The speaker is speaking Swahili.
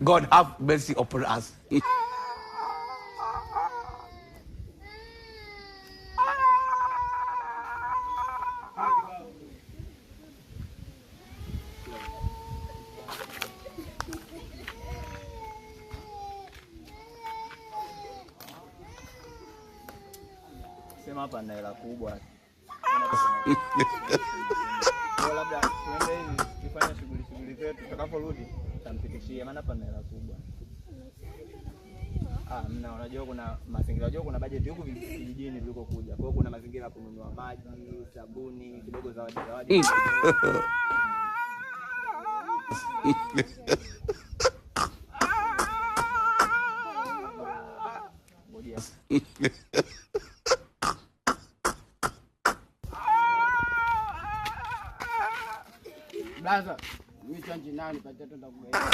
God have mercy upon us. Sema hapa na hela kubwa. Kwa labda tuende hivi tufanye shughuli zetu, tutakaporudi tutamfikishia, maana hapa na hela kubwa. Mna unajua kuna mazingira, unajua kuna budget huko vijijini viliko kuja. Kwa hiyo kuna mazingira ya kununua maji, sabuni, kidogo zawadi. Blaza, mimi chanji nani pata tenda kuelewa.